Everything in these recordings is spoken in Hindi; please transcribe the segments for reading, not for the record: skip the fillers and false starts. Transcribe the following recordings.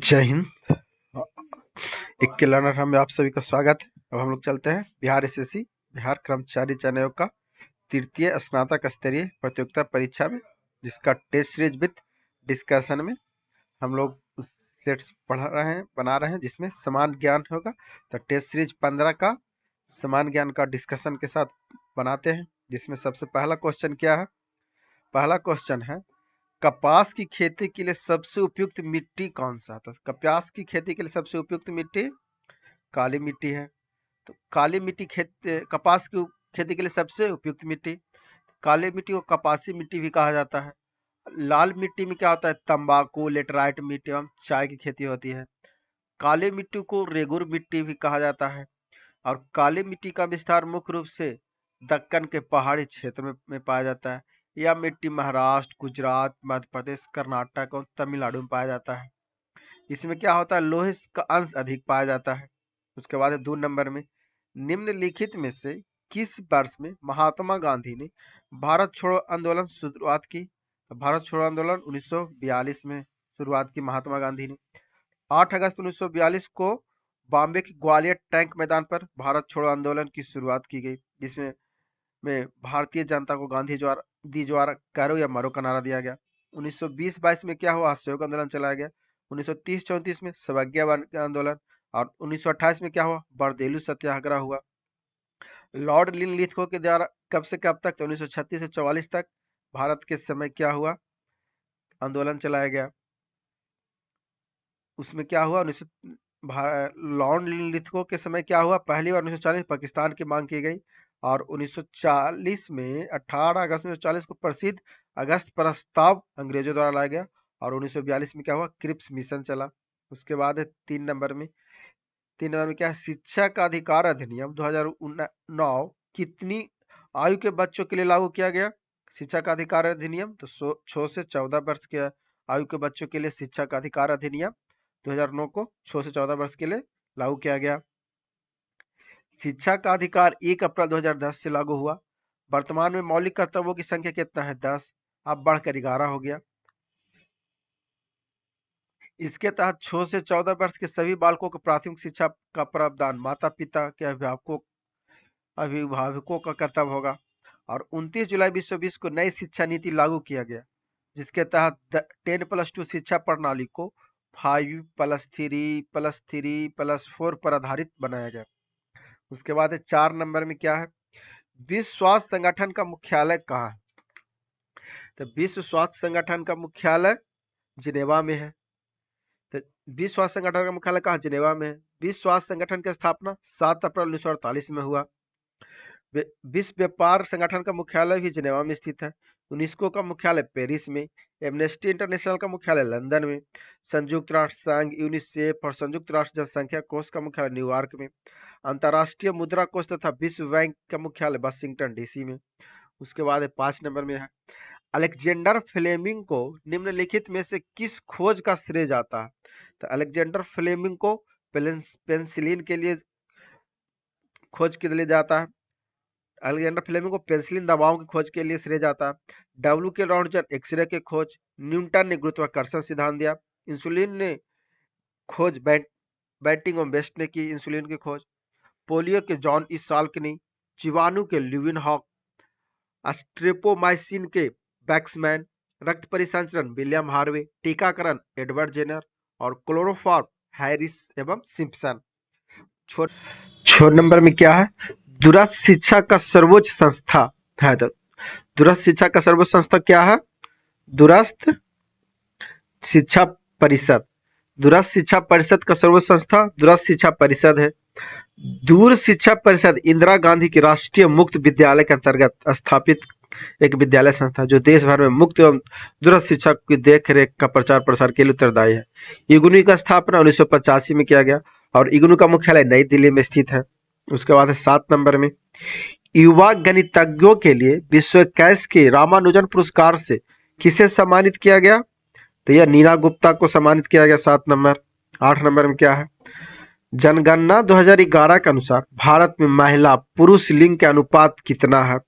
जय हिंद। 21 लर्नर में आप सभी का स्वागत है। अब हम लोग चलते हैं बिहार एसएससी बिहार कर्मचारी चयन आयोग का तृतीय स्नातक स्तरीय प्रतियोगिता परीक्षा में, जिसका टेस्ट सीरीज विथ डिस्कशन में हम लोग सेट्स बना रहे हैं जिसमें समान ज्ञान होगा। तो टेस्ट सीरीज 15 का समान ज्ञान का डिस्कशन के साथ बनाते हैं, जिसमें सबसे पहला क्वेश्चन क्या है। पहला क्वेश्चन है, कपास की खेती के लिए सबसे उपयुक्त मिट्टी कौन सा था। कपास की खेती के लिए सबसे उपयुक्त मिट्टी काली मिट्टी है। तो काली मिट्टी कपास की खेती के लिए सबसे उपयुक्त मिट्टी, काली मिट्टी को कपासी मिट्टी भी कहा जाता है। लाल मिट्टी में क्या होता है, तंबाकू लेटराइट मिट्टी एवं चाय की खेती होती है। काली मिट्टी को रेगुर मिट्टी भी कहा जाता है। और काली मिट्टी का विस्तार मुख्य रूप से दक्कन के पहाड़ी क्षेत्र में पाया जाता है। यह मिट्टी महाराष्ट्र, गुजरात, मध्य प्रदेश, कर्नाटक और तमिलनाडु में पाया जाता है। इसमें क्या होता है, लोहे का अंश अधिक पाया जाता है। उसके बाद 2 नंबर में, निम्नलिखित में से किस वर्ष में महात्मा गांधी ने भारत छोड़ो आंदोलन शुरुआत की। भारत छोड़ो आंदोलन 1942 में शुरुआत की महात्मा गांधी ने। 8 अगस्त 1942 को बॉम्बे के ग्वालियर टैंक मैदान पर भारत छोड़ो आंदोलन की शुरुआत की गई, जिसमें भारतीय जनता को गांधी द्वारा करो या मरो का नारा दिया गया। 1920-22 में क्या हुआ, असहयोग आंदोलन चलाया गया। 1930-34 में सवैया आंदोलन। और 1928 में क्या हुआ, बरदेलू सत्याग्रह हुआ। लॉर्ड लिनलिथगो के द्वारा कब से कब तक, तो 1936 से 44 तक भारत के समय क्या हुआ, आंदोलन चलाया गया। उसमें क्या हुआ, लॉर्ड लिनलिथगो के समय क्या हुआ, पहली बार 1940 पाकिस्तान की मांग की गई। और 1940 में 18 अगस्त 1940 को प्रसिद्ध अगस्त प्रस्ताव अंग्रेजों द्वारा लाया गया। और 1942 में क्या हुआ, क्रिप्स मिशन चला। उसके बाद है 3 नंबर में क्या है, शिक्षा का अधिकार अधिनियम 2009 कितनी आयु के बच्चों के लिए लागू किया गया। शिक्षा का अधिकार अधिनियम तो 6 से 14 वर्ष के आयु के बच्चों के लिए शिक्षा का अधिकार अधिनियम 2009 को 6 से 14 वर्ष के लिए लागू किया गया। शिक्षा का अधिकार 1 अप्रैल 2010 से लागू हुआ। वर्तमान में मौलिक कर्तव्यों की संख्या कितना है, 10, अब बढ़कर 11 हो गया। इसके तहत 6 से 14 वर्ष के सभी बालकों को प्राथमिक शिक्षा का प्रावधान माता पिता के अभिभावकों का कर्तव्य होगा। और 29 जुलाई 2020 को नई शिक्षा नीति लागू किया गया, जिसके तहत 10+2 शिक्षा प्रणाली को 5+3+3+4 पर आधारित बनाया गया। उसके बाद 4 नंबर में क्या है, विश्व स्वास्थ्य संगठन का मुख्यालय कहाँ है। तो विश्व स्वास्थ्य संगठन का मुख्यालय जिनेवा में है। तो विश्व स्वास्थ्य संगठन का मुख्यालय कहाँ, जिनेवा में है। विश्व स्वास्थ्य संगठन की स्थापना 7 अप्रैल 1948 में हुआ। विश्व व्यापार संगठन का मुख्यालय भी जिनेवा में स्थित है। यूनेस्को का मुख्यालय पेरिस में। एमनेस्टी इंटरनेशनल का मुख्यालय लंदन में। संयुक्त राष्ट्र संघ, यूनिसेफ और संयुक्त राष्ट्र जनसंख्या कोष का मुख्यालय न्यूयॉर्क में। अंतर्राष्ट्रीय मुद्रा कोष तथा विश्व बैंक का मुख्यालय वाशिंगटन डीसी में। उसके बाद 5 नंबर में है, अलेक्जेंडर फ्लेमिंग को निम्नलिखित में से किस खोज का श्रेय जाता है। तो अलेक्जेंडर फ्लेमिंग को पेनिसिलिन के लिए खोज के लिए जाता है। अलेक्जेंडर फ्लेमिंग को पेनिसिलिन दवाओं की खोज के लिए श्रेय जाता है। डब्ल्यू के रॉन्टजन एक्सरे के खोज। न्यूटन ने गुरुत्वाकर्षण सिद्धांत दिया। इंसुलिन ने खोज बैटिंग और बेस्ट ने की इंसुलिन की खोज। पोलियो के जॉन ई साल्कनी। जीवाणु के ल्यूविन हॉक। स्ट्रेप्टोमाइसिन के बैक्समैन। रक्त परिसंचरण विलियम हार्वे। टीकाकरण एडवर्ड जेनर। और क्लोरोफॉर्म हैरिस एवं सिम्पसन। 6 नंबर में क्या है, दूरस्थ शिक्षा का सर्वोच्च संस्था है। तो दूरस्थ शिक्षा का सर्वोच्च संस्था क्या है, दूरस्थ शिक्षा परिषद। दूरस्थ शिक्षा परिषद का सर्वोच्च संस्था दूरस्थ शिक्षा परिषद है। दूर शिक्षा परिषद इंदिरा गांधी की राष्ट्रीय मुक्त विद्यालय के अंतर्गत स्थापित एक विद्यालय संस्था जो देश भर में मुक्त एवं दूरस्थ शिक्षा की देख रेख का प्रचार प्रसार के लिए उत्तरदायी है। इग्नू का स्थापना 1985 में किया गया और इग्नू का मुख्यालय नई दिल्ली में स्थित है। उसके बाद 7 नंबर में, युवा गणितज्ञों के लिए विश्व कैश के रामानुजन पुरस्कार से किसे सम्मानित किया गया। तो यह नीना गुप्ता को सम्मानित किया गया। 7 नंबर। 8 नंबर में क्या है, जनगणना 2011 के अनुसार भारत में महिला पुरुष लिंग के अनुपात कितना है।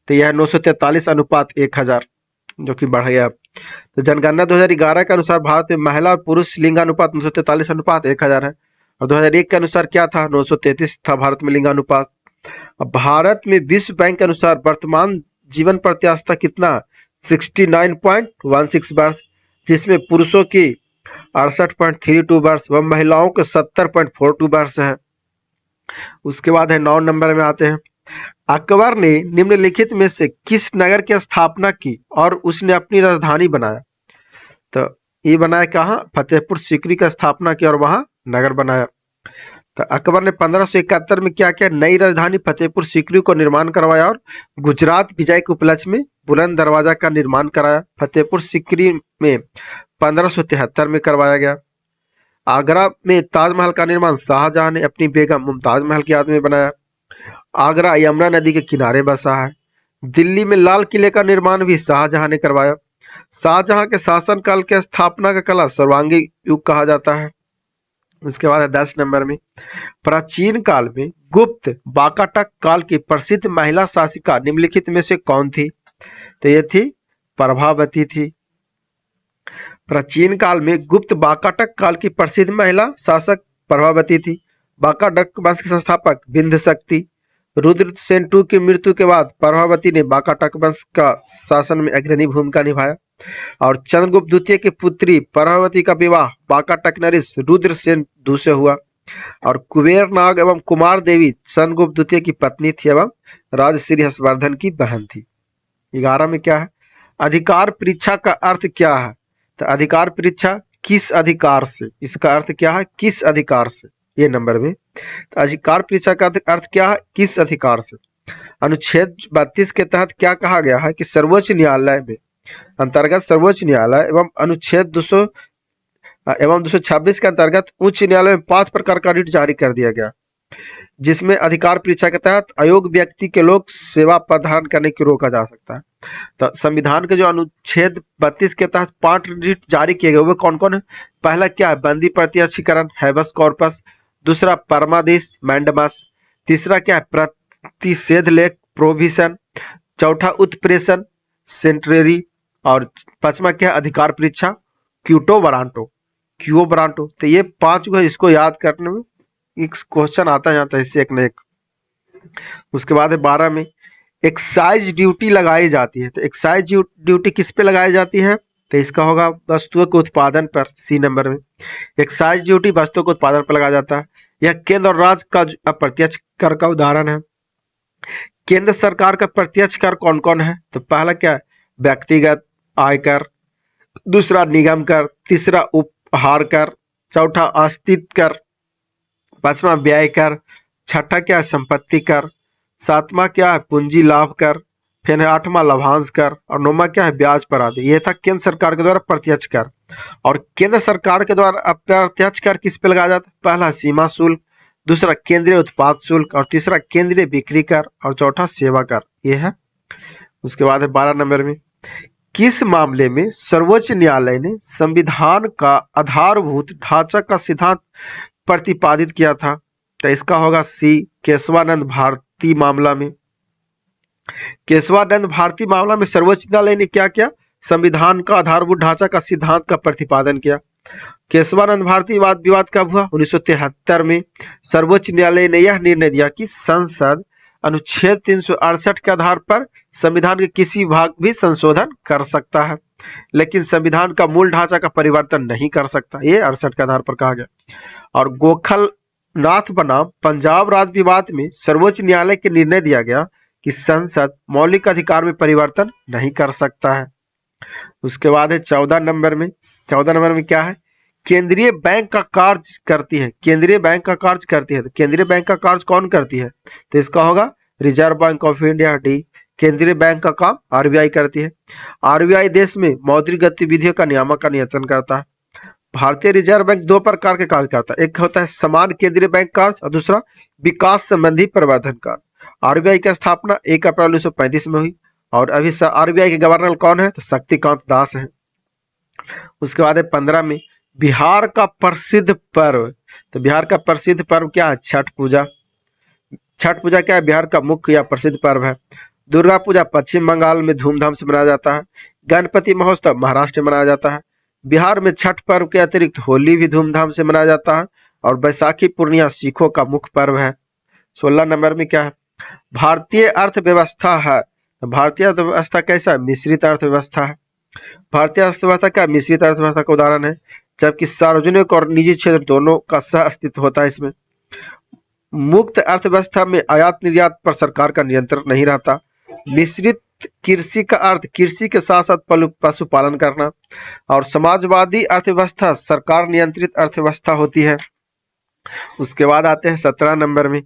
तो यह 943 अनुपात 1000। जो कि बढ़ गया। तो जनगणना 2011 के अनुसार भारत में महिला और पुरुष लिंगानुपात 943 अनुपात 1000 है, और 2001 के अनुसार क्या था, 933 था भारत में लिंगानुपात। अब भारत में विश्व बैंक के अनुसार वर्तमान जीवन प्रत्याशा कितना, 69.16 वर्ष, जिसमें पुरुषों की 68.32 वर्ष व महिलाओं के 70.42 वर्ष है। उसके बाद है 9 नंबर में आते हैं, अकबर ने निम्नलिखित में से किस नगर की स्थापना की और उसने अपनी राजधानी बनाया। तो ये बनाया कहाँ, फतेहपुर सीकरी का स्थापना की और वहां नगर बनाया। तो अकबर ने 1571 में क्या किया, नई राजधानी फतेहपुर सीकरी को निर्माण करवाया और गुजरात विजय के उपलक्ष्य में बुलंद दरवाजा का निर्माण कराया। फतेहपुर सीकरी में 1573 में करवाया गया। आगरा में ताजमहल का निर्माण शाहजहां ने अपनी बेगम मुमताज महल की याद में बनाया। आगरा यमुना नदी के किनारे बसा है। दिल्ली में लाल किले का निर्माण भी शाहजहां ने करवाया। शाहजहां के शासनकाल के स्थापना का काल सर्वांगी युग कहा जाता है। उसके बाद है 10 नंबर में, प्राचीन काल में गुप्त वाकाटक काल की प्रसिद्ध महिला शासिका निम्नलिखित में से कौन थी। तो ये थी प्रभावती थी। प्राचीन काल में गुप्त वाकाटक काल की प्रसिद्ध महिला शासक प्रभावती थी। वाकाटक वंश के संस्थापक बिंद शक्ति। रुद्रसेन II की मृत्यु के बाद प्रभावती ने वाकाटक वंश का शासन में अग्रणी भूमिका निभाया और चंद्रगुप्त द्वितीय की पुत्री प्रभावती का विवाह वाकाटक नरेश रुद्रसेन II से हुआ और कुबेर नाग एवं कुमार देवी चंद्रगुप्त द्वितीय की पत्नी थी एवं राजश्री हर्षवर्धन की बहन थी। 11 में क्या है, अधिकार परीक्षा का अर्थ क्या है। तो अधिकार परीक्षा किस अधिकार से, इसका अर्थ क्या है, किस अधिकार से, ये नंबर में। तो अधिकार परीक्षा का अर्थ क्या है, किस अधिकार से। अनुच्छेद 32 के तहत क्या कहा गया है कि सर्वोच्च न्यायालय में अंतर्गत सर्वोच्च न्यायालय एवं अनुच्छेद 200 एवं 226 के अंतर्गत उच्च न्यायालय में 5 प्रकार का रिट जारी कर दिया गया, जिसमें अधिकार परीक्षा के तहत अयोग्य व्यक्ति के लोग सेवा प्रदान करने की रोका जा सकता है। तो संविधान के जो अनुच्छेद 32 के तहत 5 रिट जारी किए गए वो कौन कौन है। पहला क्या है, बंदी प्रत्यक्षीकरण हैबस कॉर्पस। दूसरा परमादेश मैंडमस। तीसरा क्या है, प्रतिषेध लेख प्रोविजन। चौथा उत्प्रेषण सेंट्रेरी। और पांचवा क्या है, अधिकार परीक्षा क्यूटो ब्रांटो। तो ये 5 को इसको याद करने में एक क्वेश्चन आता जाता है इससे एक न एक। उसके बाद है 12 में, एक्साइज ड्यूटी लगाई जाती है। तो एक्साइज ड्यूटी किस पे लगाई जाती है, तो इसका होगा वस्तुओं के उत्पादन पर। सी नंबर में एक्साइज ड्यूटी वस्तुओं के उत्पादन पर लगाया जाता है। यह केंद्र और राज्य का अप्रत्यक्ष कर का उदाहरण है। केंद्र सरकार का प्रत्यक्ष कर कौन कौन है, तो पहला क्या है, व्यक्तिगत आयकर। दूसरा निगम कर। तीसरा उपहार कर। चौथा अस्तित्व कर। पांचवा व्यय कर। छठा क्या है, संपत्ति कर। सातवां क्या है, पूंजी लाभ कर। फिर है 8वां लाभांश कर और 9वां क्या है, ब्याज पर आदि। ये था केंद्र सरकार के द्वारा प्रत्यक्ष कर। और केंद्र सरकार के द्वारा अप्रत्यक्ष कर किस पे लगाया जाता है, पहला सीमा शुल्क। दूसरा केंद्रीय उत्पाद शुल्क और तीसरा केंद्रीय बिक्री कर और चौथा सेवा कर, ये है। उसके बाद है 12 नंबर में, किस मामले में सर्वोच्च न्यायालय ने संविधान का आधारभूत ढांचा का सिद्धांत प्रतिपादित किया था। तो इसका होगा सी, केशवानंद भारती मामला में। केशवानंद भारती मामला में सर्वोच्च न्यायालय ने क्या किया, संविधान का आधारभूत ढांचा का सिद्धांत का प्रतिपादन किया। केशवानंद भारती वाद विवाद कब हुआ, 1973 में। सर्वोच्च न्यायालय ने यह निर्णय दिया कि संसद अनुच्छेद 368 के आधार पर संविधान के किसी भाग भी संशोधन कर सकता है, लेकिन संविधान का मूल ढांचा का परिवर्तन नहीं कर सकता। ये 68 के आधार पर कहा गया। और गोखलनाथ बनाम पंजाब राज्य विवाद में सर्वोच्च न्यायालय के निर्णय दिया गया कि संसद मौलिक अधिकार में परिवर्तन नहीं कर सकता है। उसके बाद है 14 नंबर में। 14 नंबर में क्या है, केंद्रीय बैंक का कार्य करती है। केंद्रीय बैंक का कार्य करती है। तो केंद्रीय बैंक का कार्य कौन करती है, तो इसका होगा reserve bank of India, D. केंद्रीय बैंक का काम आरबीआई करती है। आरबीआई देश में मौद्रिक गतिविधियों का नियामक का नियंत्रण करता है। भारतीय रिजर्व बैंक 2 प्रकार के कार्य करता है, एक होता है समान केंद्रीय बैंक कार्य और दूसरा विकास संबंधी प्रवर्धन कार्य। आरबीआई की स्थापना 1 अप्रैल 1935 में हुई और अभी आरबीआई के गवर्नर कौन है, तो शक्तिकांत दास है। उसके बाद है 15 में, बिहार का प्रसिद्ध पर्व। तो बिहार का प्रसिद्ध पर्व क्या है, छठ पूजा। छठ पूजा क्या है, बिहार का मुख्य या प्रसिद्ध पर्व है। दुर्गा पूजा पश्चिम बंगाल में धूमधाम से मनाया जाता है। गणपति महोत्सव महाराष्ट्र में मनाया जाता है। बिहार में छठ पर्व के अतिरिक्त होली भी धूमधाम से मनाया जाता है और बैसाखी पूर्णिया सिखों का मुख्य पर्व है। 16 नंबर में क्या है? भारतीय अर्थव्यवस्था है। भारतीय अर्थव्यवस्था कैसा है? मिश्रित अर्थव्यवस्था है। भारतीय अर्थव्यवस्था क्या मिश्रित अर्थव्यवस्था का उदाहरण है, जबकि सार्वजनिक और निजी क्षेत्र दोनों का सह अस्तित्व होता है। इसमें मुक्त अर्थव्यवस्था में आयात निर्यात पर सरकार का नियंत्रण नहीं रहता। मिश्रित कृषि का अर्थ कृषि के साथ साथ पशुपालन करना। और समाजवादी अर्थव्यवस्था सरकार नियंत्रित अर्थव्यवस्था होती है। उसके बाद आते हैं 17 नंबर में,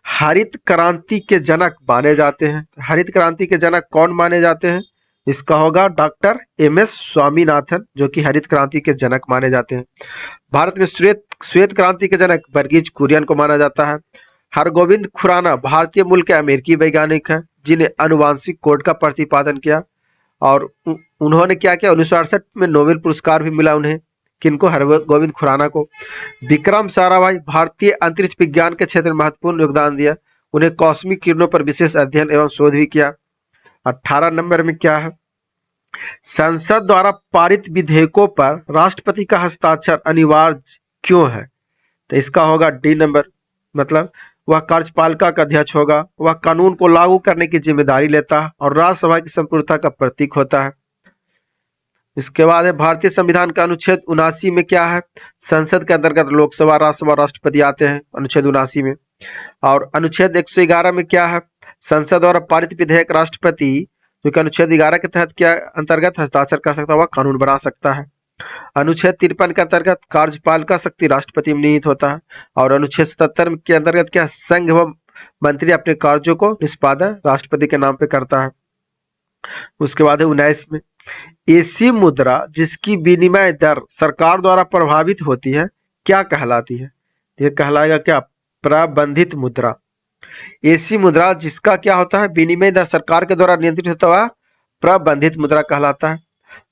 हरित क्रांति के जनक माने जाते हैं। हरित क्रांति के जनक कौन माने जाते हैं? इसका होगा डॉक्टर एम.एस. स्वामीनाथन, जो कि हरित क्रांति के जनक माने जाते हैं। भारत में श्वेत क्रांति के जनक वर्गीज कुरियन को माना जाता है। हरगोविंद खुराना भारतीय मूल के अमेरिकी वैज्ञानिक हैं, जिन्हें आनुवांशिक कोड का प्रतिपादन किया और उन्होंने क्या किया, 1968 में नोबेल पुरस्कार भी मिला उन्हें। किनको? हरगोविंद खुराना को। विक्रम साराभाई भारतीय अंतरिक्ष विज्ञान के क्षेत्र में महत्वपूर्ण योगदान दिया। उन्हें कॉस्मिक किरणों पर विशेष अध्ययन एवं शोध भी किया। 18 नंबर में क्या है? संसद द्वारा पारित विधेयकों पर राष्ट्रपति का हस्ताक्षर अनिवार्य क्यों है? तो इसका होगा डी नंबर, मतलब वह कार्यपालिका का अध्यक्ष होगा, वह कानून को लागू करने की जिम्मेदारी लेता है और राज्यसभा की संपूर्णता का प्रतीक होता है। इसके बाद है भारतीय संविधान का अनुच्छेद 79 में क्या है? संसद के अंतर्गत लोकसभा, राज्यसभा, राष्ट्रपति आते हैं अनुच्छेद 79 में। और अनुच्छेद 111 में क्या है? संसद द्वारा पारित विधेयक राष्ट्रपति, जो कि अनुच्छेद 11 के तहत क्या अंतर्गत हस्ताक्षर कर सकता है, वह कानून बना सकता है। अनुच्छेद 53 के अंतर्गत कार्यपालिका शक्ति राष्ट्रपति में निहित होता है। और अनुच्छेद 77 के अंतर्गत क्या? संघ एवं मंत्री अपने कार्यों को निष्पादन राष्ट्रपति के नाम पे करता है। उसके बाद है 19 में, ऐसी मुद्रा जिसकी विनिमय दर सरकार द्वारा प्रभावित होती है क्या कहलाती है? ये कहलाएगा क्या? प्रबंधित मुद्रा। ऐसी मुद्रा जिसका क्या होता है? विनिमय दर सरकार के द्वारा नियंत्रित होता हुआ प्रबंधित मुद्रा कहलाता है।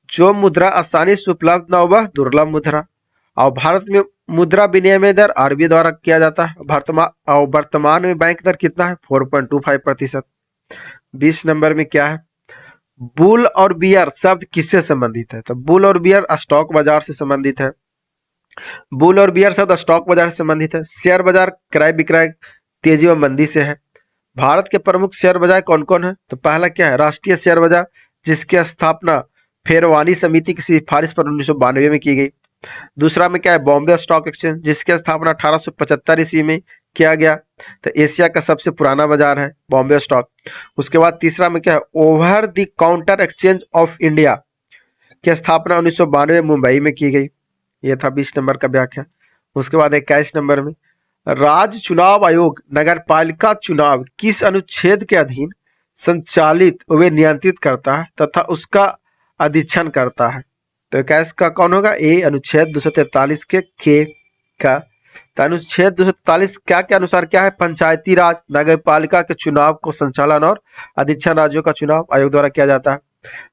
जो मुद्रा आसानी से उपलब्ध न हो वह दुर्लभ मुद्रा। और भारत में मुद्रा विनिमय दर आरबीआई द्वारा किया जाता है। वर्तमान में बैंक दर कितना है? 4.25%। 20 नंबर में क्या है? बुल और बियर शब्द किससे संबंधित है? तो बुल और बियर स्टॉक बाजार से संबंधित है। बुल और बियर शब्द स्टॉक बाजार से संबंधित है। शेयर बाजार क्रय विक्रय तेजी व मंदी से है। भारत के प्रमुख शेयर बाजार कौन कौन है? तो पहला क्या है? राष्ट्रीय शेयर बाजार, जिसकी स्थापना फेरवानी समिति की सिफारिश पर 1992 में की गई। दूसरा में क्या है? बॉम्बे स्टॉक एक्सचेंज, जिसकी स्थापना 1875 ईस्वी में किया गया। तो एशिया का सबसे पुराना बाजार है बॉम्बे स्टॉक। उसके बाद तीसरा में क्या है? Over the counter exchange of India की स्थापना 1992 मुंबई में की गई। यह था 20 नंबर का व्याख्या। उसके बाद 21 नंबर में, राज्य चुनाव आयोग नगर पालिका चुनाव किस अनुच्छेद के अधीन संचालित व नियंत्रित करता है तथा उसका अधीक्षण करता है? तो 21 का कौन होगा? ए अनुच्छेद 243 के का। तो अनुच्छेद 243 क्या के अनुसार क्या है? पंचायती राज नगर पालिका के चुनाव को संचालन और अधीक्षण राज्यों का चुनाव आयोग द्वारा किया जाता है।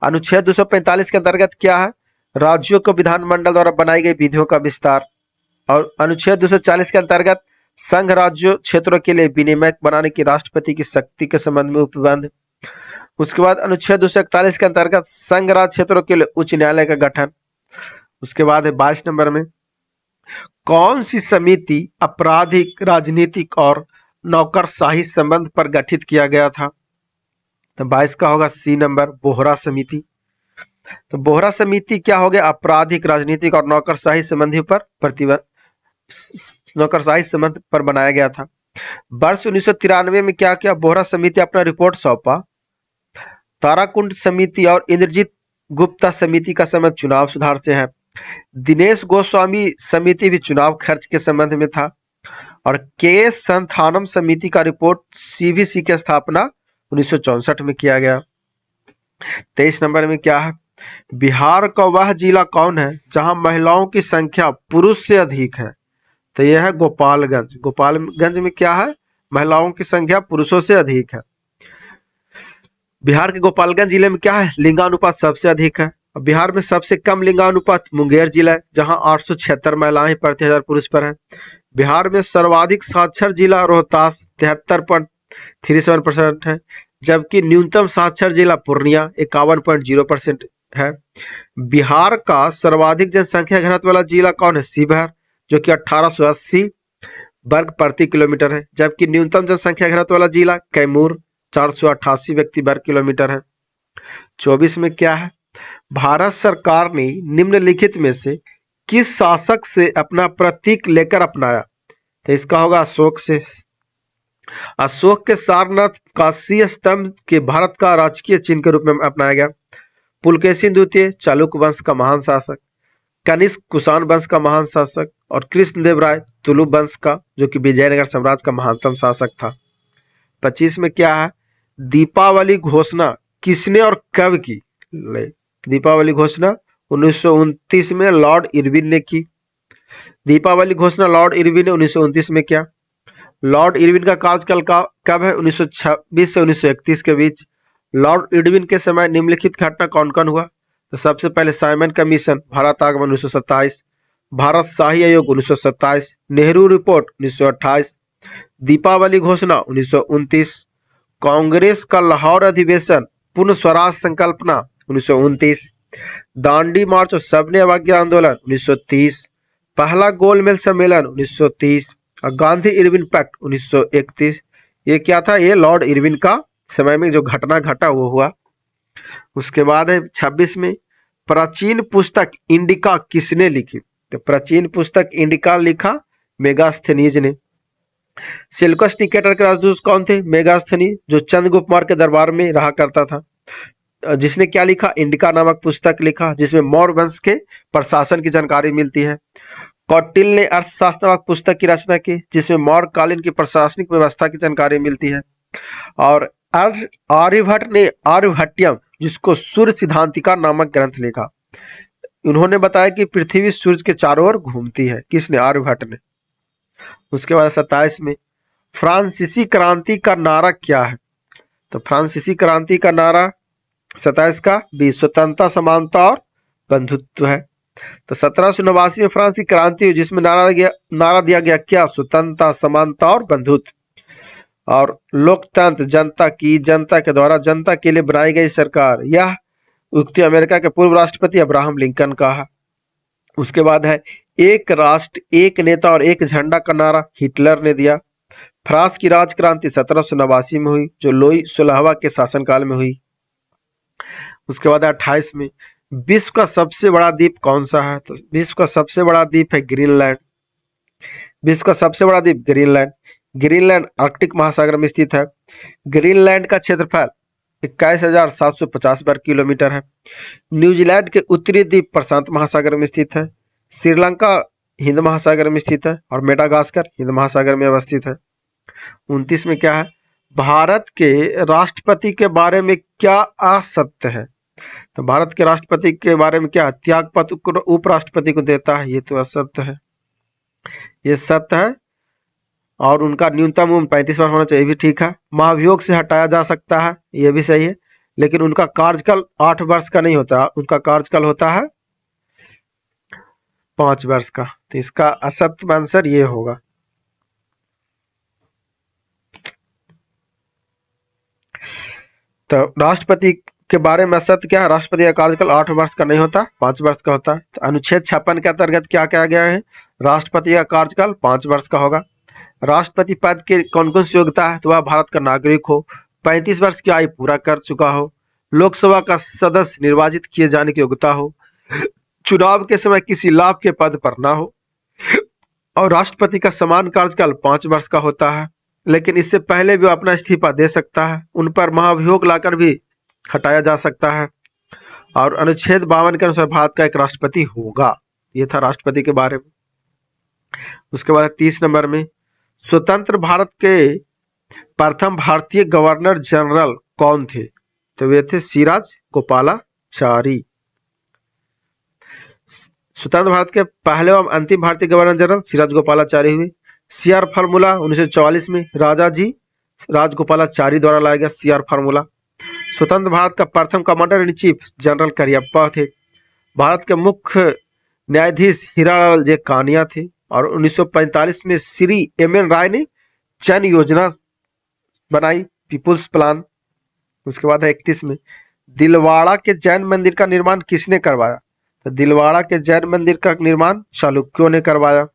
अनुच्छेद 245 के अंतर्गत क्या है? राज्यों को विधानमंडल द्वारा बनाई गई विधियों का विस्तार। और अनुच्छेद 240 के अंतर्गत संघ राज्यों क्षेत्रों के लिए विनिमय बनाने की राष्ट्रपति की शक्ति के संबंध में उपबंध। उसके बाद अनुच्छेद 241 के अंतर्गत संघ राज्य क्षेत्रों के लिए उच्च न्यायालय का गठन। उसके बाद है 22 नंबर में, कौन सी समिति आपराधिक, राजनीतिक और नौकरशाही संबंध पर गठित किया गया था? तो 22 का होगा सी नंबर, बोहरा समिति। तो बोहरा समिति क्या हो गया? आपराधिक, राजनीतिक और नौकरशाही संबंधी पर नौकरशाही संबंध पर बनाया गया था। वर्ष 1993 में क्या किया? बोहरा समिति अपना रिपोर्ट सौंपा। ताराकुंड समिति और इंद्रजीत गुप्ता समिति का संबंध चुनाव सुधार से है। दिनेश गोस्वामी समिति भी चुनाव खर्च के संबंध में था। और के संथानम समिति का रिपोर्ट सीवीसी की स्थापना 1964 में किया गया। 23 नंबर में क्या है? बिहार का वह जिला कौन है जहां महिलाओं की संख्या पुरुष से अधिक है? तो यह है गोपालगंज। गोपालगंज में क्या है? महिलाओं की संख्या पुरुषों से अधिक है। बिहार के गोपालगंज जिले में क्या है? लिंगानुपात सबसे अधिक है। बिहार में सबसे कम लिंगानुपात मुंगेर जिला है, जहां 876 महिलाएं प्रति 1000 पुरुष पर हैं। बिहार में सर्वाधिक साक्षर जिला रोहतास 73.37% है, जबकि न्यूनतम साक्षर जिला पूर्णिया 51.0% है। बिहार का सर्वाधिक जनसंख्या घनत्व वाला जिला कौन है? शिवहर, जो कि 1880 वर्ग प्रति किलोमीटर है। जबकि न्यूनतम जनसंख्या घनत्व वाला जिला कैमूर 488 व्यक्ति वर्ग किलोमीटर है। 24 में क्या है? भारत सरकार ने निम्नलिखित में से किस शासक से अपना प्रतीक लेकर अपनाया? तो इसका होगा अशोक से। अशोक के सारनाथ काशी स्तंभ के भारत का राजकीय चिन्ह के रूप में अपनाया गया। पुलकेशिन द्वितीय चालुक्य वंश का महान शासक, कनिष्क कुषाण वंश का महान शासक और कृष्णदेव राय तुलुप वंश का, जो कि विजयनगर साम्राज्य का महानतम शासक था। 25 में क्या है? दीपावली घोषणा किसने और कब की? दीपावली घोषणा 1929 में लॉर्ड इरविन ने की। दीपावली घोषणा लॉर्ड इरविन ने 1929 में किया। लॉर्ड इरविन का कार्यकाल कब है? 1926 से 1931 के बीच। लॉर्ड इरविन के समय निम्नलिखित घटना कौन कौन हुआ? तो सबसे पहले साइमन कमीशन, भारत आगमन 1927, भारत शाही आयोग 1927, नेहरू रिपोर्ट 1928, दीपावली घोषणा 1929, कांग्रेस का लाहौर अधिवेशन, पूर्ण स्वराज संकल्पना 1929, दांडी मार्च और सबने अवज्ञा आंदोलन 1930, पहला गोलमेज सम्मेलन 1930 और गांधी इरविन पैक्ट 1931। ये क्या था? ये लॉर्ड इरविन का समय में जो घटना घटा वो हुआ। उसके बाद है 26 में, प्राचीन पुस्तक इंडिका किसने लिखी? तो प्राचीन पुस्तक इंडिका लिखा मेगास्थनीज ने। सेल्यूकस निकेटर के राजदूत कौन थे? मेगास्थनी, जो चंद्रगुप्त मौर्य के दरबार में रहा करता था, जिसने क्या लिखा? इंडिका नामक पुस्तक लिखा, जिसमें मौर्य वंश के प्रशासन की जानकारी मिलती है। कौटिल्य ने अर्थशास्त्र नामक पुस्तक की रचना की, जिसमें मौर्य कालीन की प्रशासनिक व्यवस्था की जानकारी मिलती है। और आर्यभट्ट ने आर्यभट्टियम, जिसको सूर्य सिद्धांतिका नामक ग्रंथ लिखा। उन्होंने बताया कि पृथ्वी सूर्य के चारों ओर घूमती है। किसने? आर्यभट्ट ने। उसके बाद 27 में, फ्रांसीसी क्रांति का नारा क्या है? तो फ्रांसीसी क्रांति का नारा 27 का भी स्वतंत्रता, समानता और बंधुत्व है। तो 1789 में फ्रांसीसी क्रांति हुई, जिसमें नारा दिया गया क्या? स्वतंत्रता, समानता और बंधुत्व। और लोकतंत्र जनता की, जनता के द्वारा जनता के लिए बनाई गई सरकार, यह उक्ति अमेरिका के पूर्व राष्ट्रपति अब्राहम लिंकन का है। उसके बाद है एक राष्ट्र एक नेता और एक झंडा का नारा हिटलर ने दिया। फ्रांस की राजक्रांति 1789 में हुई, जो लुई 16वां के शासनकाल में हुई। उसके बाद 28 में, विश्व का सबसे बड़ा द्वीप कौन सा है? तो विश्व का सबसे बड़ा द्वीप है ग्रीनलैंड। विश्व का सबसे बड़ा द्वीप ग्रीनलैंड। ग्रीनलैंड आर्कटिक महासागर में स्थित है। ग्रीनलैंड का क्षेत्रफल 21,750 वर्ग किलोमीटर है। न्यूजीलैंड के उत्तरी द्वीप प्रशांत महासागर में स्थित है। श्रीलंका हिंद महासागर में स्थित है और मेडागास्कर हिंद महासागर में अवस्थित है। 29 में क्या है? भारत के राष्ट्रपति के बारे में क्या असत्य है? तो भारत के राष्ट्रपति के बारे में क्या? त्याग पत्र उपराष्ट्रपति को देता है, ये तो असत्य है। ये सत्य है। और उनका न्यूनतम उम्र 35 वर्ष होना चाहिए, भी ठीक है। महाभियोग से हटाया जा सकता है, ये भी सही है। लेकिन उनका कार्यकाल 8 वर्ष का नहीं होता, उनका कार्यकाल होता है 5 वर्ष का। तो इसका असत्य आंसर ये होगा। तो राष्ट्रपति के बारे में असत्य क्या है? राष्ट्रपति का कार्यकाल 8 वर्ष का नहीं होता, 5 वर्ष का होता है। तो अनुच्छेद 56 के अंतर्गत क्या कहा गया है? राष्ट्रपति का कार्यकाल 5 वर्ष का होगा। राष्ट्रपति पद के कौन कौन सी योग्यता है? तो वह भारत का नागरिक हो, 35 वर्ष की आयु पूरा कर चुका हो, लोकसभा का सदस्य निर्वाचित किए जाने की योग्यता हो, चुनाव के समय किसी लाभ के पद पर ना हो, और राष्ट्रपति का समान कार्यकाल 5 वर्ष का होता है। लेकिन इससे पहले भी अपना इस्तीफा दे सकता है, उन पर महाभियोग लाकर भी हटाया जा सकता है। और अनुच्छेद 52 के अनुसार भारत का एक राष्ट्रपति होगा। ये था राष्ट्रपति के बारे में। उसके बाद 30 नंबर में, स्वतंत्र भारत के प्रथम भारतीय गवर्नर जनरल कौन थे? तो वे थे सिराज गोपालाचारी। स्वतंत्र भारत के पहले एवं अंतिम भारतीय गवर्नर जनरल सिराज गोपालाचारी हुए। सीआर फार्मूला 1944 में राजा जी राजगोपालाचारी द्वारा लाया गया सीआर फार्मूला। स्वतंत्र भारत का प्रथम commander in chief general Cariappa थे। भारत के मुख्य न्यायाधीश हीरालाल जे कानिया थे। और 1945 में श्री एम.एन. राय ने जन योजना बनाई, पीपुल्स प्लान। उसके बाद है 31 में, दिलवाड़ा के जैन मंदिर का निर्माण किसने करवाया? तो दिलवाड़ा के जैन मंदिर का निर्माण चालुक्यों ने करवाया।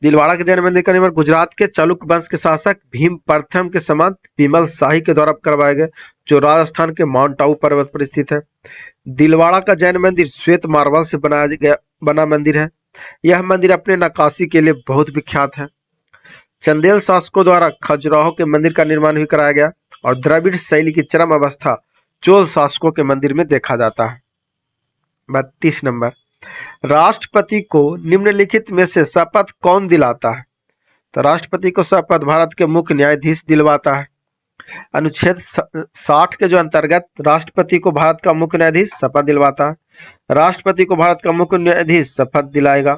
दिलवाड़ा के जैन मंदिर का निर्माण गुजरात के चालुक्य वंश के शासक भीम प्रथम के समान विमल शाही के द्वारा करवाए गए, जो राजस्थान के माउंट आबू पर्वत पर स्थित है। दिलवाड़ा का जैन मंदिर श्वेत मार्बल से बना मंदिर है। यह मंदिर अपने नक्काशी के लिए बहुत विख्यात है। चंदेल शासकों द्वारा खजुराहो के मंदिर का निर्माण भी कराया गया और द्रविड़ शैली की चरम अवस्था चोल शासकों के मंदिर में देखा जाता है। 32 नंबर, राष्ट्रपति को निम्नलिखित में से शपथ कौन दिलाता है? तो राष्ट्रपति को शपथ भारत के मुख्य न्यायाधीश दिलवाता है। अनुच्छेद 60 के जो अंतर्गत राष्ट्रपति को भारत का मुख्य न्यायाधीश शपथ दिलवाता है। राष्ट्रपति को भारत का मुख्य न्यायाधीश शपथ दिलाएगा,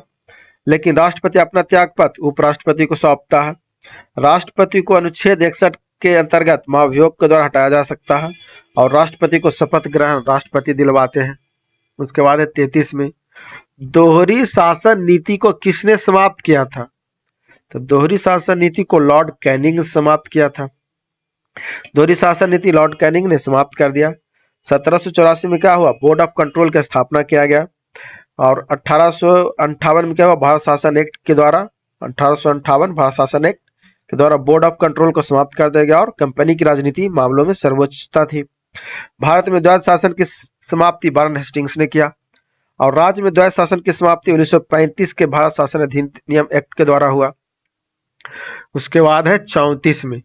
लेकिन राष्ट्रपति अपना त्यागपत्र उपराष्ट्रपति को सौंपता है। राष्ट्रपति को अनुच्छेद 61 के अंतर्गत महाभियोग के द्वारा हटाया जा सकता है और राष्ट्रपति को शपथ ग्रहण राष्ट्रपति दिलवाते हैं। उसके बाद है 33 में, दोहरी शासन नीति को किसने समाप्त किया था? तो दोहरी शासन नीति को लॉर्ड कैनिंग ने समाप्त किया था। दोहरी शासन नीति लॉर्ड कैनिंग ने समाप्त कर दिया। 1784 में क्या हुआ? बोर्ड ऑफ कंट्रोल की स्थापना किया गया और 1858 में क्या हुआ? भारत शासन एक्ट के द्वारा 1858 भारत शासन एक्ट के द्वारा बोर्ड ऑफ कंट्रोल को समाप्त कर दिया गया और कंपनी की राजनीति मामलों में सर्वोच्चता थी। भारत में द्वैध शासन की समाप्ति वारन हेस्टिंग्स ने किया और राज्य में द्वैध शासन की समाप्ति 1935 के भारत शासन अधिनियम एक्ट के द्वारा हुआ। उसके बाद है 34 में,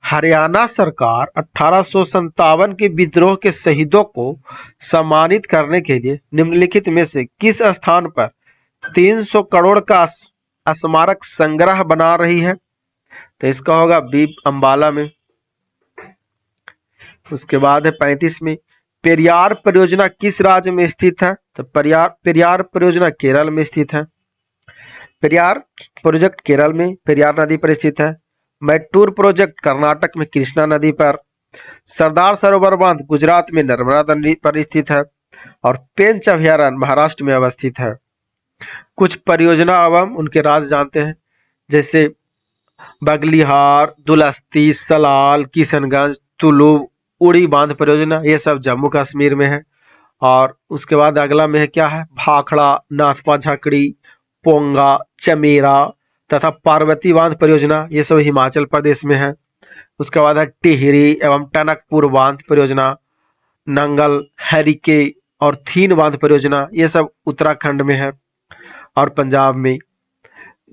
हरियाणा सरकार 1857 के विद्रोह के शहीदों को सम्मानित करने के लिए निम्नलिखित में से किस स्थान पर 300 करोड़ का स्मारक संग्रह बना रही है? तो इसका होगा बीब अंबाला में। उसके बाद है 35 में, पेरियार परियोजना किस राज्य में स्थित है? तो पेरियार परियोजना केरल में स्थित है। पेरियार प्रोजेक्ट केरल में पेरियार नदी पर स्थित है। मैट्टूर प्रोजेक्ट कर्नाटक में कृष्णा नदी पर। सरदार सरोवर बांध गुजरात में नर्मदा नदी पर स्थित है और पेंच अभयारण्य महाराष्ट्र में अवस्थित है। कुछ परियोजना एवं उनके राज्य जानते हैं, जैसे बगलिहार, दुलस्ती, सलाल, किशनगंज, तुलू, उड़ी बांध परियोजना, ये सब जम्मू कश्मीर में है। और उसके बाद अगला में है क्या है? भाखड़ा, नाथपा झाकड़ी, पोंगा, चमेरा तथा पार्वती बांध परियोजना, ये सब हिमाचल प्रदेश में है। उसके बाद है टिहरी एवं टनकपुर बांध परियोजना, नंगल, हरिके और थीन बांध परियोजना, ये सब उत्तराखंड में है। और पंजाब में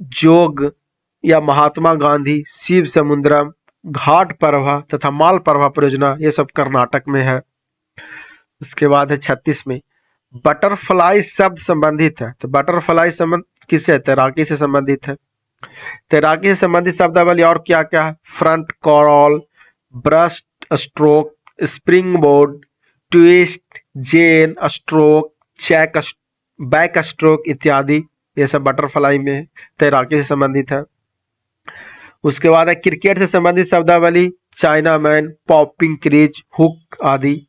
जोग या महात्मा गांधी, शिव समुद्रम, घाट प्रभा तथा माल प्रभा परियोजना, ये सब कर्नाटक में है। उसके बाद है 36 में, बटरफ्लाई शब्द संबंधित है। तो बटरफ्लाई संबंध किससे? तैराकी से संबंधित है। तैराकी से संबंधित शब्दावली और क्या क्या है? Front crawl, breast stroke, spring board, twist, जेन स्ट्रोक, चैक, बैक स्ट्रोक इत्यादि, ये सब बटरफ्लाई में है, तैराकी से संबंधित है। उसके बाद है क्रिकेट से संबंधित शब्दावली, China man, popping crease, hook आदि।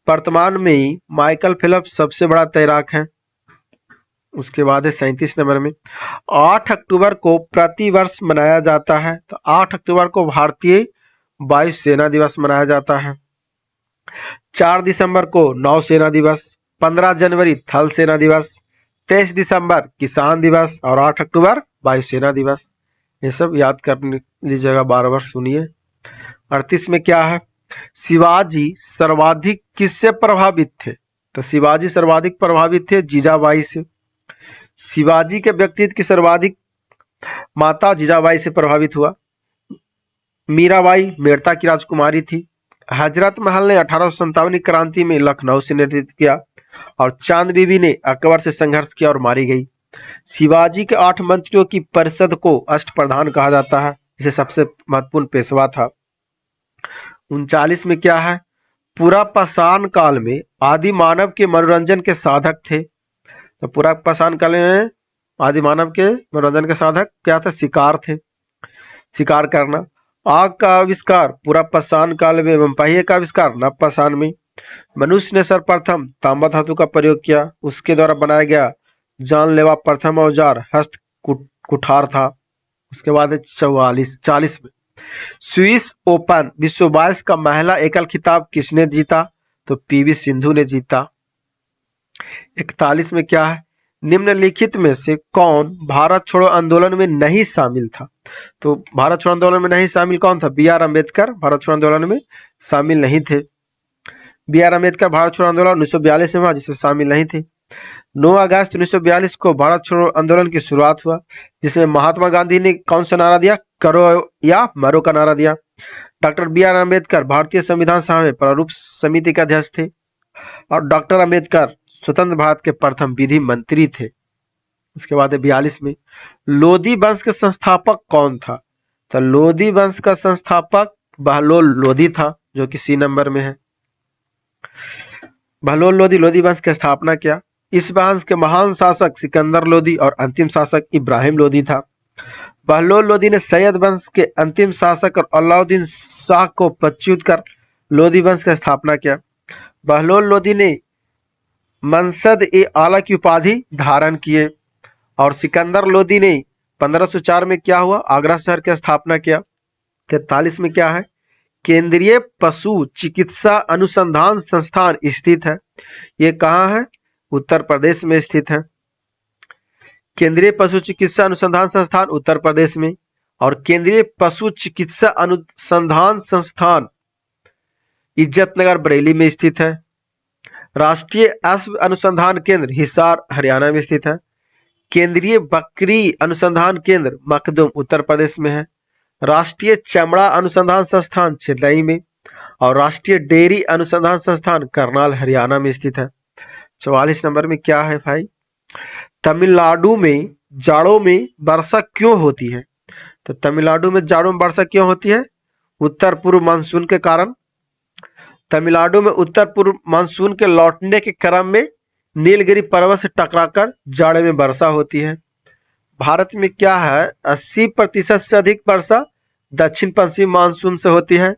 वर्तमान में माइकल फेल्प्स सबसे बड़ा तैराक है। उसके बाद है 37 नंबर में, 8 अक्टूबर को प्रति वर्ष मनाया जाता है। तो 8 अक्टूबर को भारतीय वायुसेना दिवस मनाया जाता है। 4 दिसंबर को नौसेना दिवस, 15 जनवरी थल सेना दिवस, 23 दिसंबर किसान दिवस और 8 अक्टूबर वायुसेना दिवस। ये सब याद कर लीजिएगा, बार-बार सुनिए। 38 में क्या है? शिवाजी सर्वाधिक किससे प्रभावित थे? तो शिवाजी सर्वाधिक प्रभावित थे जीजाबाई से। शिवाजी के व्यक्तित्व की सर्वाधिक माता जीजाबाई से प्रभावित हुआ। मीराबाई मेड़ता की राजकुमारी थी। हजरत महल ने 1857 की क्रांति में लखनऊ से नेतृत्व किया और चांद बीबी ने अकबर से संघर्ष किया और मारी गई। शिवाजी के 8 मंत्रियों की परिषद को अष्टप्रधान कहा जाता है, जिसे सबसे महत्वपूर्ण पेशवा था। 39 में क्या है? पूरा पाषाण काल में आदि मानव के मनोरंजन के साधक थे। तो पूरा पाषाण काल में आदि मानव के मनोरंजन के साधक क्या थे? शिकार थे, शिकार करना। आग का आविष्कार पूरा पाषाण काल में एवं पहिए का आविष्कार नव पाषाण में। मनुष्य ने सर्वप्रथम तांबा धातु का प्रयोग किया, उसके द्वारा बनाया गया जानलेवा प्रथम औजार हस्त कुठार था। उसके बाद है 40 में, स्विस ओपन विश्व 22 का महिला एकल खिताब किसने जीता? तो पीवी सिंधु ने जीता। 41 में क्या है, निम्नलिखित में से कौन भारत छोड़ो आंदोलन में नहीं शामिल था? तो भारत छोड़ो आंदोलन में नहीं शामिल कौन था? बी आर अम्बेडकर भारत छोड़ो आंदोलन में शामिल नहीं थे। बी आर अम्बेडकर भारत छोड़ो आंदोलन 1942 में हुआ जिसमें शामिल नहीं थे। 9 अगस्त 1942 को भारत छोड़ो आंदोलन की शुरुआत हुआ जिसमें महात्मा गांधी ने कौन सा नारा दिया? करो या मरो का नारा दिया। डॉक्टर बी आर अम्बेडकर भारतीय संविधान सभा में प्रारूप समिति के अध्यक्ष थे और डॉक्टर अम्बेडकर स्वतंत्र भारत के प्रथम विधि मंत्री थे। उसके बाद 42 में लोधी वंश के संस्थापक कौन था? तो लोधी वंश का संस्थापक बहलोल लोधी था जो कि सी नंबर में है। बहलोल लोधी लोधी वंश की स्थापना किया। इस वंश के महान शासक सिकंदर लोधी और अंतिम शासक इब्राहिम लोधी था। बहलोल लोधी ने सैयद वंश के अंतिम शासक और अलाउद्दीन शाह को पदच्युत कर लोधी वंश की स्थापना किया। बहलोल लोधी ने मनसद ए आला की उपाधि धारण किए और सिकंदर लोधी ने 1504 में क्या हुआ? आगरा शहर की स्थापना किया। 43 में क्या है, केंद्रीय पशु चिकित्सा अनुसंधान संस्थान स्थित है। ये कहाँ है? उत्तर प्रदेश में स्थित है। केंद्रीय पशु चिकित्सा अनुसंधान संस्थान उत्तर प्रदेश में और केंद्रीय पशु चिकित्सा अनुसंधान संस्थान इज्जतनगर बरेली में स्थित है। राष्ट्रीय अश्व अनुसंधान केंद्र हिसार हरियाणा में स्थित है। केंद्रीय बकरी अनुसंधान केंद्र मखदुम उत्तर प्रदेश में है। राष्ट्रीय चमड़ा अनुसंधान संस्थान चेन्नई में और राष्ट्रीय डेयरी अनुसंधान संस्थान करनाल हरियाणा में स्थित है। 44 नंबर में क्या है भाई, तमिलनाडु में जाड़ों में वर्षा क्यों होती है? तो तमिलनाडु में जाड़ों में वर्षा क्यों होती है? उत्तर पूर्व मानसून के कारण। तमिलनाडु में उत्तर पूर्व मानसून के लौटने के क्रम में नीलगिरी पर्वत से टकराकर जाड़े में वर्षा होती है। भारत में क्या है, 80% से अधिक वर्षा दक्षिण पश्चिम मानसून से होती है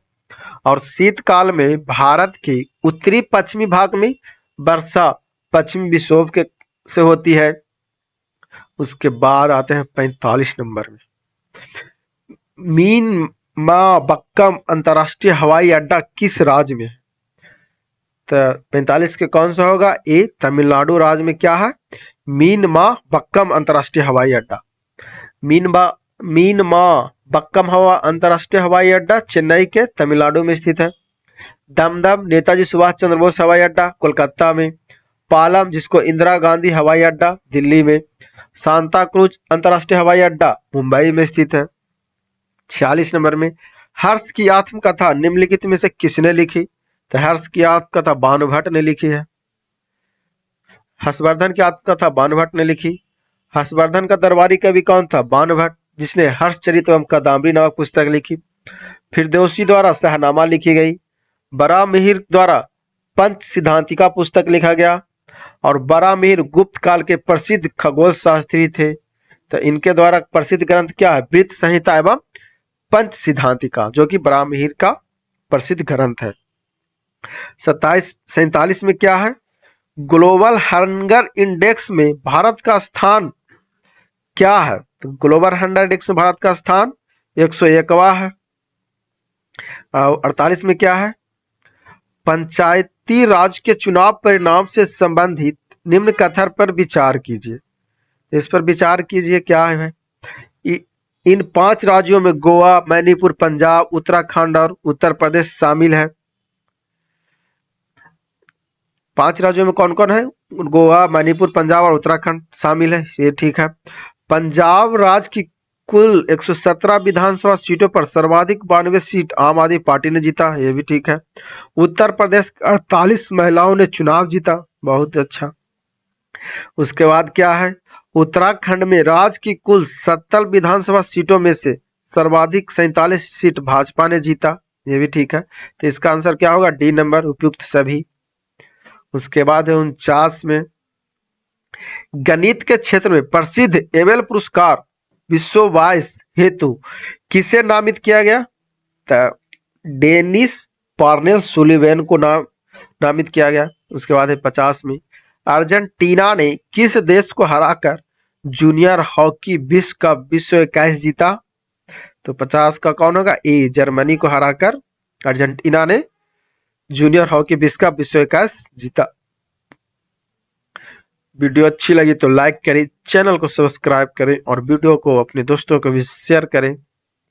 और शीतकाल में भारत के उत्तरी पश्चिमी भाग में वर्षा पश्चिमी विक्षोभ के से होती है। उसके बाद आते हैं 45 नंबर में, मीनमाबक्कम अंतर्राष्ट्रीय हवाई अड्डा किस राज्य में है? तो 45 के कौन सा होगा? ए, तमिलनाडु राज्य में क्या है? मीनमाबक्कम अंतर्राष्ट्रीय हवाई अड्डा। मीनमाबक्कम अंतर्राष्ट्रीय हवाई अड्डा चेन्नई के तमिलनाडु में स्थित है। दमदम नेताजी सुभाष चंद्र बोस हवाई अड्डा कोलकाता में। पालम जिसको इंदिरा गांधी हवाई अड्डा दिल्ली में। सांता क्रूज अंतर्राष्ट्रीय हवाई अड्डा मुंबई में स्थित है। 46 नंबर में, हर्ष की आत्मकथा निम्नलिखित में से किसने लिखी? तो हर्ष की आत्मकथा भानुभट्ट ने लिखी है। हर्षवर्धन की आत्मकथा भानुभट्ट ने लिखी। हर्षवर्धन का दरबारी कवि कौन था? भानुभट्ट, जिसने हर्षचरित एवं कादम्बरी नामक पुस्तक लिखी। फिरदौसी द्वारा शाहनामा लिखी गई। बरामिहिर द्वारा पंच सिद्धांतिका पुस्तक लिखा गया और बरामिहिर गुप्त काल के प्रसिद्ध खगोल शास्त्री थे। तो इनके द्वारा प्रसिद्ध ग्रंथ क्या है? वृत्त संहिता एवं पंच सिद्धांतिका, जो कि बरामिहिर का प्रसिद्ध ग्रंथ है। 47 में क्या है, ग्लोबल हंगर इंडेक्स में भारत का स्थान क्या है? तो ग्लोबल हंगर इंडेक्स में भारत का स्थान 101वां है। 48 में क्या है, पंचायती राज के चुनाव परिणाम से संबंधित निम्न कथन पर विचार कीजिए। इस पर विचार कीजिए, क्या है? इन 5 राज्यों में गोवा, मणिपुर, पंजाब, उत्तराखंड और उत्तर प्रदेश शामिल है। 5 राज्यों में कौन कौन है? गोवा, मणिपुर, पंजाब और उत्तराखंड शामिल है, ये ठीक है। पंजाब राज्य की कुल 117 विधानसभा सीटों पर सर्वाधिक 92 सीट आम आदमी पार्टी ने जीता, ये भी ठीक है। उत्तर प्रदेश 48 महिलाओं ने चुनाव जीता, बहुत अच्छा। उसके बाद क्या है, उत्तराखंड में राज्य की कुल 70 विधानसभा सीटों में से सर्वाधिक 47 सीट भाजपा ने जीता, ये भी ठीक है। तो इसका आंसर क्या होगा? डी नंबर, उपयुक्त सभी। उसके बाद है 49 में, गणित के क्षेत्र में प्रसिद्ध एबेल पुरस्कार विश्व वाइस हेतु किसे नामित किया गया? तो डेनिस पार्नेल सुलिवैन को नामित किया गया। उसके बाद है 50 में, अर्जेंटीना ने किस देश को हराकर जूनियर हॉकी विश्व कप विश्व 21 जीता? तो 50 का कौन होगा? ए, जर्मनी को हराकर अर्जेंटीना ने जूनियर हॉकी विश्व कप विश्व विकास जीता। वीडियो अच्छी लगी तो लाइक करें, चैनल को सब्सक्राइब करें और वीडियो को अपने दोस्तों को भी शेयर करें।